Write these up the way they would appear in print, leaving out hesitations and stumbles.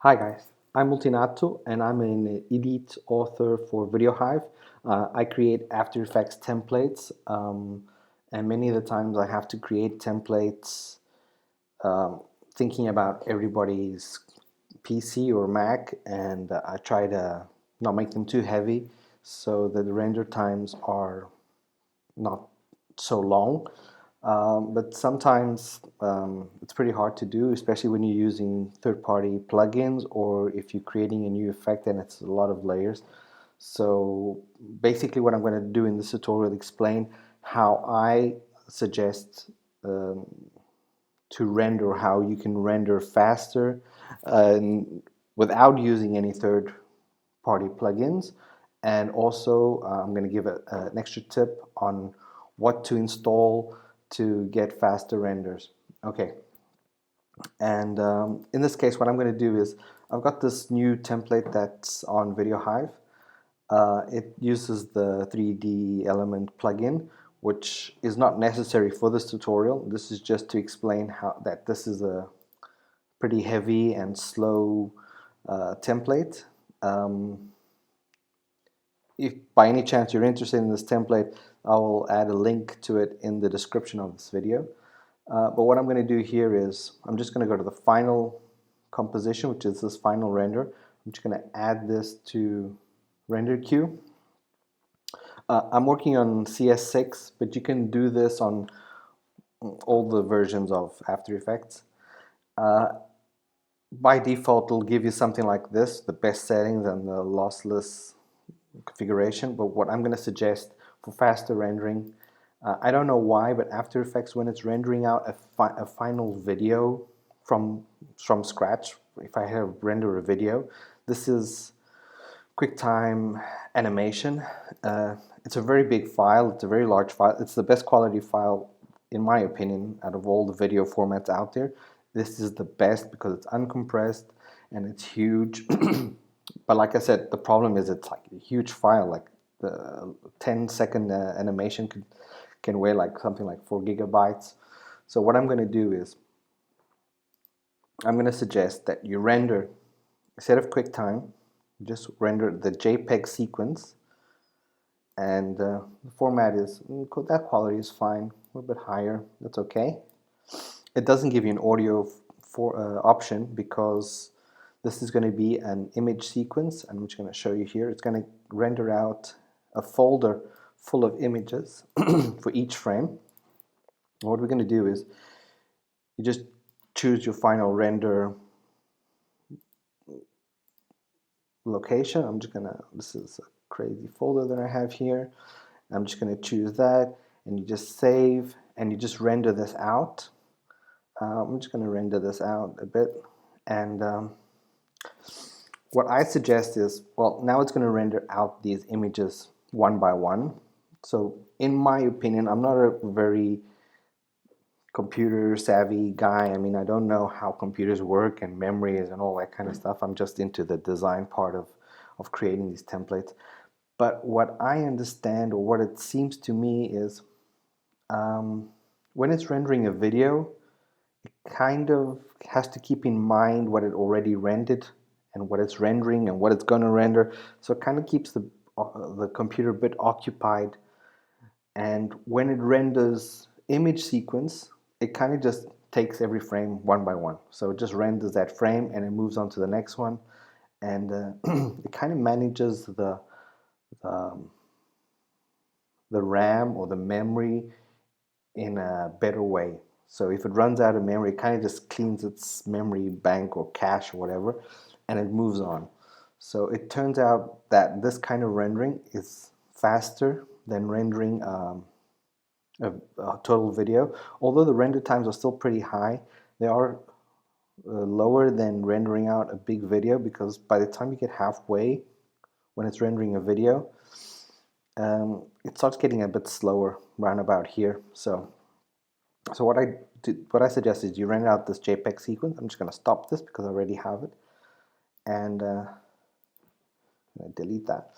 Hi guys, I'm ULTINATO and I'm an elite author for videohive. I create After Effects templates and many of the times I have to create templates um, thinking about everybody's PC or Mac, and I try to not make them too heavy so that the render times are not so long. But sometimes it's pretty hard to do, especially when you're using third-party plugins or if you're creating a new effect and it's a lot of layers. So basically what I'm going to do in this tutorial, explain how I suggest um, to render, how you can render faster without using any third-party plugins. And also I'm going to give an extra tip on what to install to get faster renders. Okay, and in this case what I'm going to do is I've got this new template that's on videohive. It uses the 3D element plugin, which is not necessary for this tutorial. This is just to explain how that this is a pretty heavy and slow template. If by any chance you're interested in this template, I will add a link to it in the description of this video. But what I'm going to do here is I'm just going to go to the final composition, which is this final render. I'm just going to add this to render queue. I'm working on CS6, but you can do this on all the versions of After Effects. By default, it'll give you something like this, the best settings and the lossless configuration. But what I'm going to suggest for faster rendering, I don't know why, but After Effects, when it's rendering out a final video from scratch, if I have render a video, this is QuickTime animation. It's a very big file. It's a very large file. It's the best quality file, in my opinion, out of all the video formats out there. This is the best because it's uncompressed and it's huge. But like I said, the problem is it's like a huge file. Like the 10-second animation can weigh like something like 4 gigabytes. So what I'm going to do is I'm going to suggest that you render, instead of QuickTime, just render the JPEG sequence, and the format is, that quality is fine, a little bit higher, that's okay. It doesn't give you an audio option because this is going to be an image sequence, and I'm just going to show you here. It's going to render out a folder full of images for each frame. And what we're going to do is you just choose your final render location. I'm just gonna, this is a crazy folder that I have here. I'm just gonna choose that, and you just save and you just render this out. I'm just gonna render this out a bit, and what I suggest is, well, now it's gonna render out these images one by one. So in my opinion, I'm not a very computer savvy guy. I mean, I don't know how computers work and memories and all that kind of stuff. I'm just into the design part of creating these templates. But what I understand, or what it seems to me, is when it's rendering a video, it kind of has to keep in mind what it already rendered and what it's rendering and what it's going to render. So it kind of keeps the computer a bit occupied. And when it renders image sequence, it kind of just takes every frame one by one. So it just renders that frame and it moves on to the next one. And it kind of manages um, the RAM or the memory in a better way. So if it runs out of memory, it kind of just cleans its memory bank or cache or whatever, and it moves on. So it turns out that this kind of rendering is faster than rendering a total video. Although the render times are still pretty high, they are lower than rendering out a big video, because by the time you get halfway when it's rendering a video, it starts getting a bit slower around about here. So what I suggest is you render out this JPEG sequence. I'm just going to stop this because I already have it, and I'm going to delete that.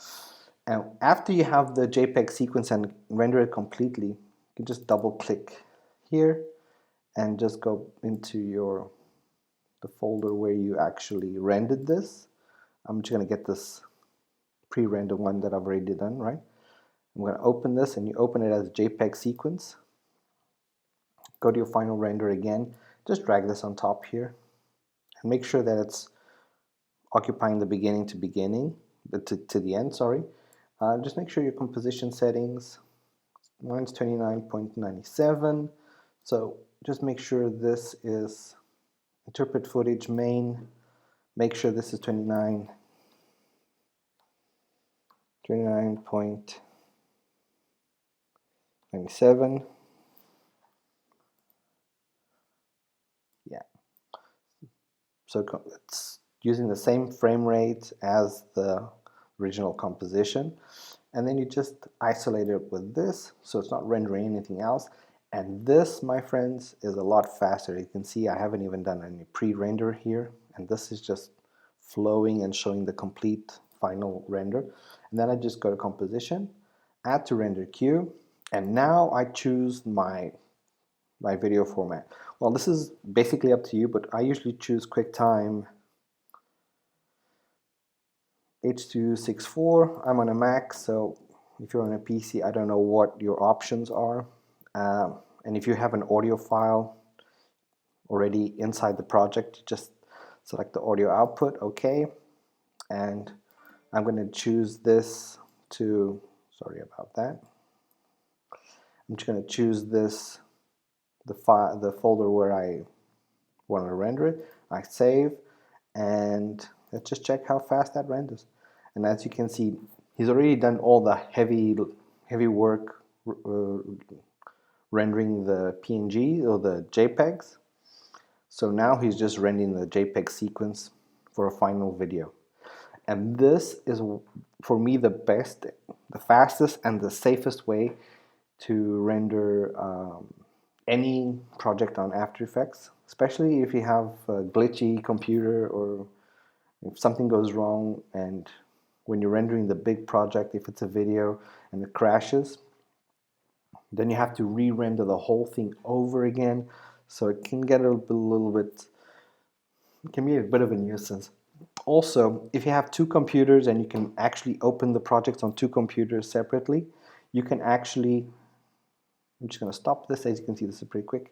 And after you have the JPEG sequence and render it completely, you can just double click here and just go into the folder where you actually rendered this. I'm just going to get this pre-rendered one that I've already done, right? I'm going to open this, and you open it as JPEG sequence. Go to your final render again, just drag this on top here, and make sure that it's occupying the beginning to the end, sorry. Just make sure your composition settings, mine's 29.97, so just make sure this is interpret footage main, make sure this is 29.97. Yeah, so it's using the same frame rate as the original composition, and then you just isolate it with this so it's not rendering anything else. And this, my friends, is a lot faster. You can see I haven't even done any pre-render here, and this is just flowing and showing the complete final render. And then I just go to composition, add to render queue, and now I choose my video format. Well, this is basically up to you, but I usually choose QuickTime H.264. I'm on a Mac, so if you're on a PC, I don't know what your options are. And if you have an audio file already inside the project, just select the audio output, OK. And I'm going to choose this to, sorry about that. I'm just going to choose this, the folder where I want to render it. I save, and let's just check how fast that renders. And as you can see, he's already done all the heavy work rendering the PNG or the JPEGs. So now he's just rendering the JPEG sequence for a final video. And this is, for me, the best, the fastest and the safest way to render any project on After Effects, especially if you have a glitchy computer or if something goes wrong, and when you're rendering the big project, if it's a video and it crashes, then you have to re-render the whole thing over again. So it can get it can be a bit of a nuisance. Also, if you have two computers and you can actually open the projects on two computers separately, you can actually, I'm just going to stop this. As you can see, this is pretty quick.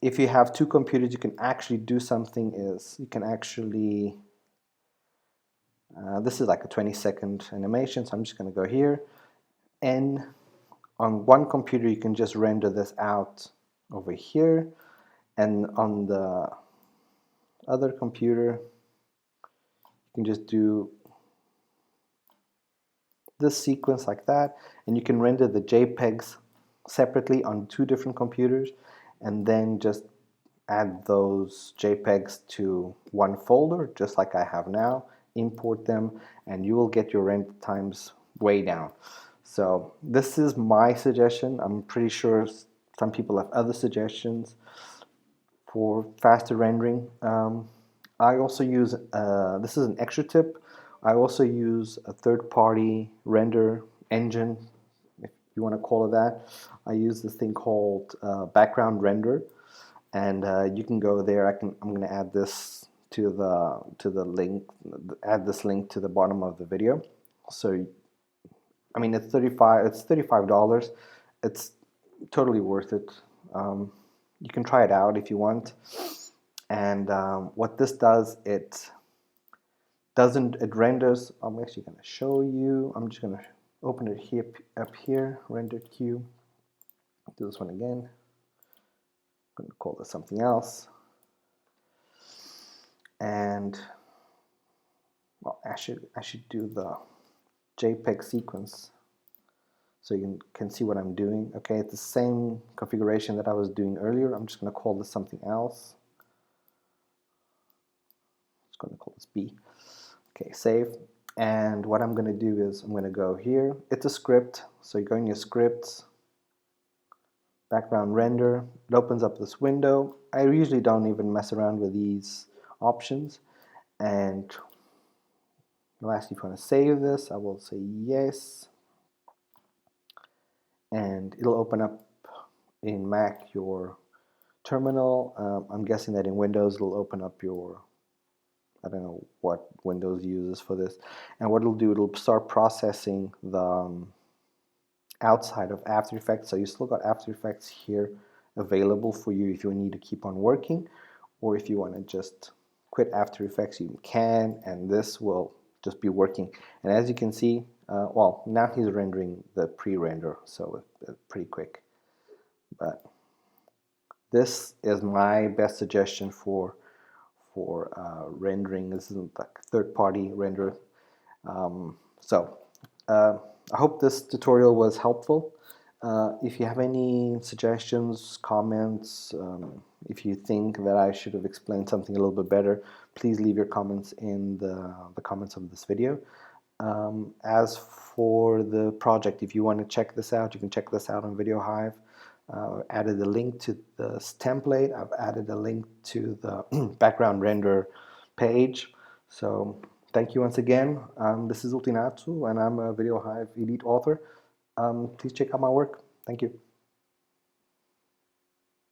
If you have two computers, you can actually do something is, you can actually, this is like a 20-second animation, so I'm just going to go here, and on one computer you can just render this out over here, and on the other computer you can just do this sequence like that, and you can render the JPEGs separately on two different computers, and then just add those JPEGs to one folder, just like I have now, import them, and you will get your render times way down. So this is my suggestion. I'm pretty sure some people have other suggestions for faster rendering. I also use, this is an extra tip, I also use a third-party render engine, if you want to call it that. I use this thing called Background Render, and you can go there. I'm going to add this to the link, add this link to the bottom of the video. So I mean, it's $35. It's totally worth it. You can try it out if you want. And what this does, it renders. I'm actually going to show you. I'm just going to open it here, up here, render queue. Do this one again. I'm going to call this something else. And well, I should do the JPEG sequence so you can see what I'm doing. Okay, it's the same configuration that I was doing earlier. I'm just going to call this something else. I'm just going to call this B. Okay, save. And what I'm going to do is I'm going to go here. It's a script, so you go in your scripts, background render. It opens up this window. I usually don't even mess around with these options. And it'll ask you if you want to save this. I will say yes. And it'll open up in Mac your terminal. I'm guessing that in Windows it'll open up your, I don't know what Windows uses for this, and what it'll do, it'll start processing the outside of After Effects. So you still got After Effects here available for you if you need to keep on working, or if you want to just quit After Effects, you can, and this will just be working. And as you can see, well, now he's rendering the pre-render, so it's pretty quick. But this is my best suggestion for rendering. This isn't like third-party render. So I hope this tutorial was helpful. If you have any suggestions, comments, if you think that I should have explained something a little bit better, please leave your comments in the comments of this video. As for the project, if you want to check this out, you can check this out on videohive. Added a link to this template. I've added a link to the background render page. So thank you once again. This is ULTINATO, and I'm a videohive elite author. Please check out my work. Thank you.